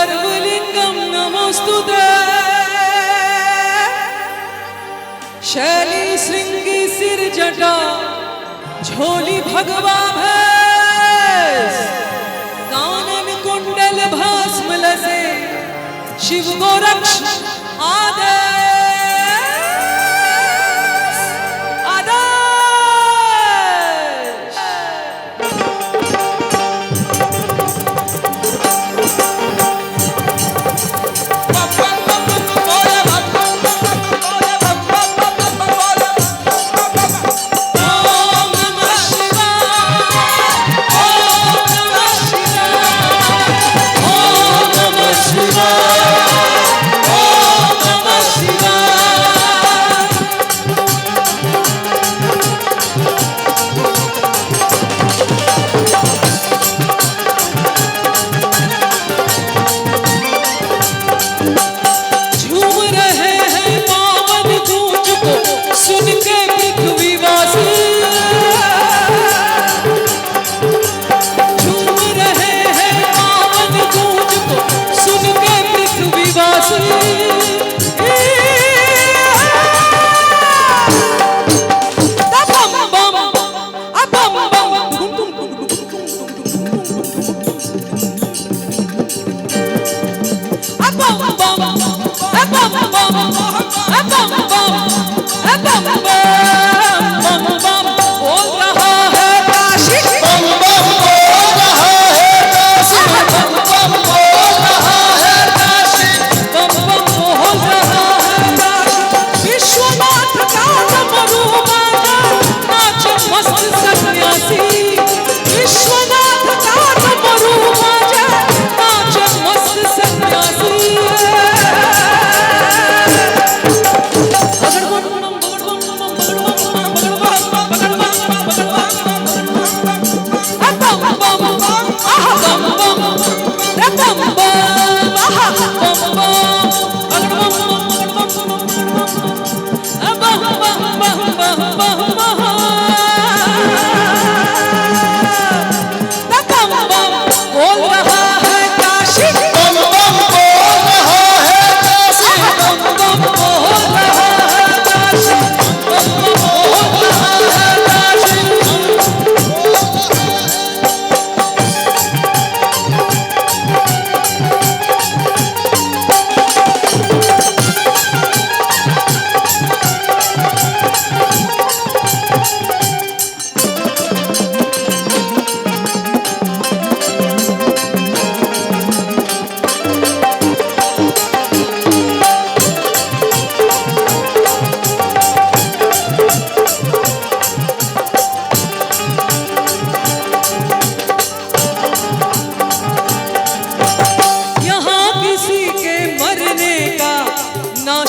सर्वलिंगम नमोस्तुते। शैली श्रृंगी सिर जटा झोली भगवा भैंस, कानन कुंडल भस्म लसे शिव गोरक्ष आदेश।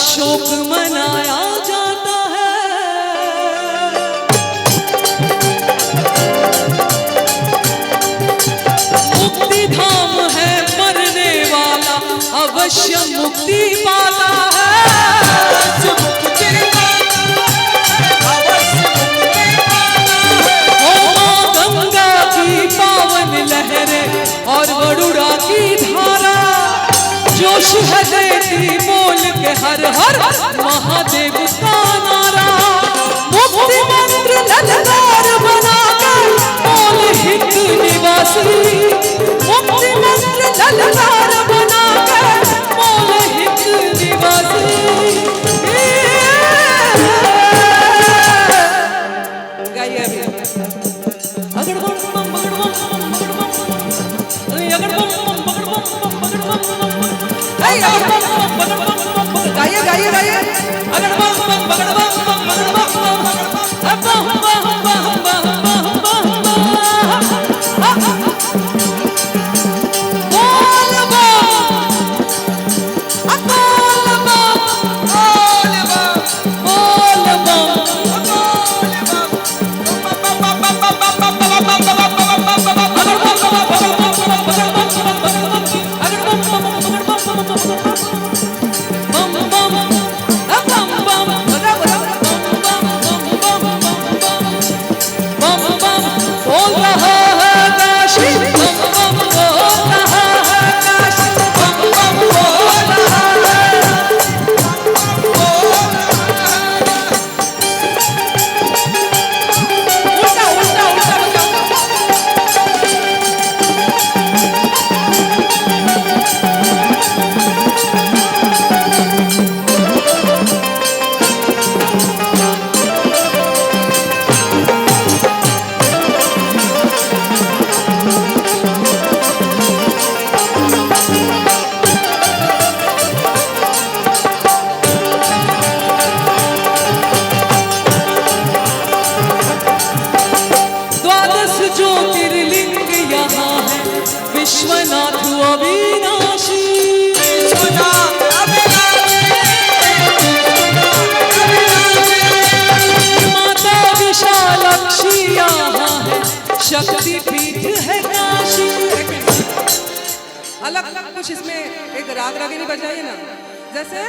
शोक मनाया जाता है, मुक्ति धाम है मरने वाला अवश्य मुक्ति पाता है। ओ गंगा की पावन लहरें और वरुणा की धारा जोश है देती बोल के हर हर महादेव का नारा। मुक्ति मंत्र ललकार बनाकर बोल हित निवासी, मुक्ति मंत्र ललकार बनाकर बोल हित निवासी। गाइए अभी अगर बम बम बगड़ बम बगड़ बम अगर बम बम बगड़ बम बगड़ बम गाइए गाइए गाइए अगर बम बम बगड़ बम बगड़ बम बम बम बोल रहा है काशी, बम बम बोल रहा है काशी, बम अलग कुछ इसमें एक राग रागिनी बजाइए ना, जैसे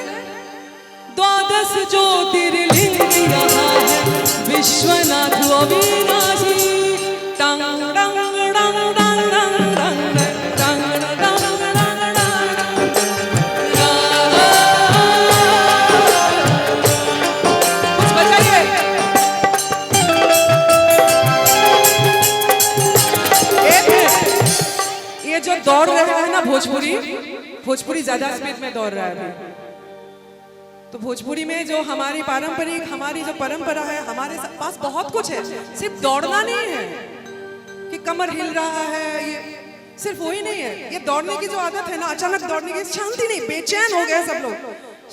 द्वादश ज्योतिर्लिंग यहाँ है विश्वनाथ अविनाशी, टंग टंग टंग टंग टंग टंग टंग कुछ बजाइए। ये जो दौड़ रहा है ना भोजपुरी ज्यादा स्पीड में दौड़ रहा है अभी। तो भोजपुरी में जो हमारी पारंपरिक हमारी जो परंपरा है, हमारे पास बहुत कुछ है। सिर्फ दौड़ना नहीं है कि कमर हिल रहा है, ये सिर्फ वही नहीं है। ये दौड़ने की जो आदत है ना, अचानक दौड़ने की, शांति नहीं, बेचैन हो गए सब लोग।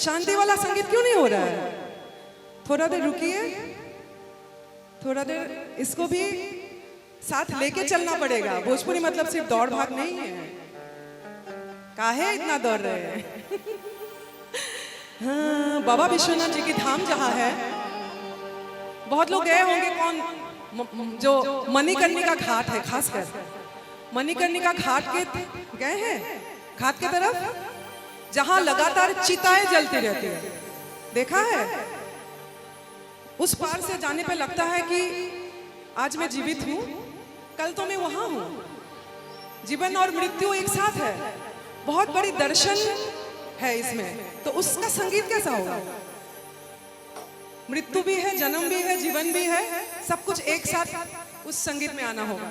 शांति वाला संगीत क्यों नहीं हो रहा है? थोड़ा देर रुकिए, थोड़ा देर इसको भी साथ लेके चलना पड़ेगा। भोजपुरी मतलब सिर्फ दौड़ भाग नहीं है। काहे इतना दौड़ रहे हैं? हाँ, बाबा विश्वनाथ जी की धाम जहाँ है, बहुत लोग गए होंगे। कौन जो मणिकर्णिका घाट है, खासकर मणिकर्णिका घाट के गए हैं, घाट के तरफ जहाँ लगातार चिताएं जलती रहती है, देखा है? उस पार से जाने पे लगता है कि आज मैं जीवित हूँ, कल तो मैं वहां हूँ। जीवन और मृत्यु एक साथ है, बहुत बड़ी दर्शन है इसमें। तो उसका संगीत कैसा होगा? मृत्यु भी है, जन्म भी है, जीवन भी है, सब कुछ एक साथ उस संगीत में आना होगा।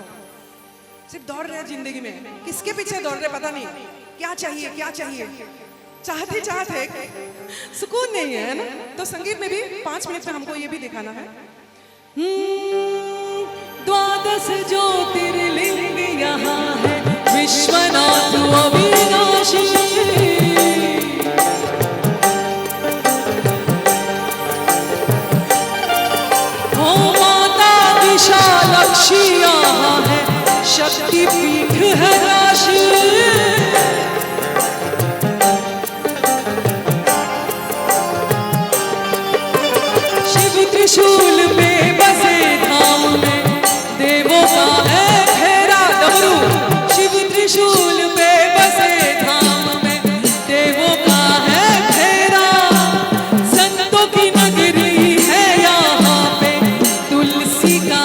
सिर्फ दौड़ रहे जिंदगी में, किसके पीछे दौड़ रहे पता नहीं, क्या चाहिए क्या चाहिए, चाहते चाहते सुकून नहीं है ना। तो संगीत में भी 5 मिनट में हमको ये भी दिखाना है। द्वादश ज्योतिर्लिंग यहाँ है विश्वनाथ अविनाशी, विशालाक्षी यहाँ है शक्ति पीठ है राशि, शिव त्रिशूल पे बसे धाम में देवों का है फेरा डमरू, शिव त्रिशूल पे बसे धाम में देवों का है फेरा, संतों की नगरी है यहाँ पे तुलसी का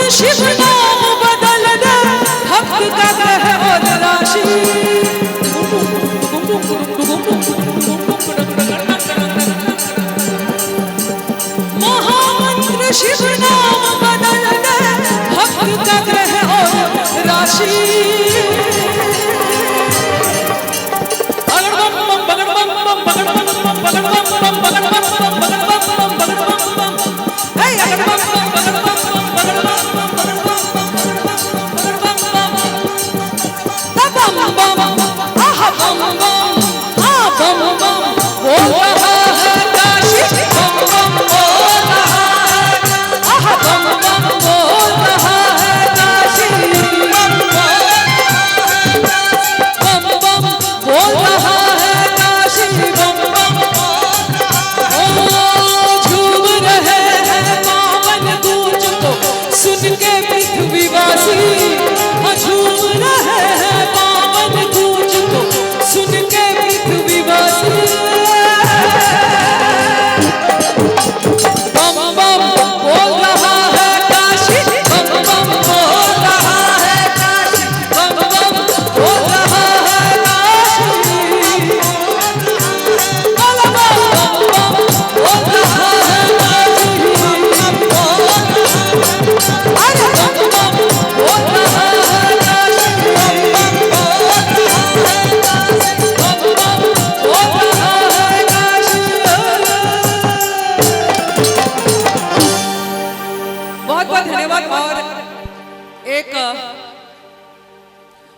शिव नाम बदल दे भक्त का कह और राशि, महामंत्र शिव नाम बदल दे भक्त का कह और राशि।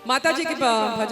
माता जी की भजन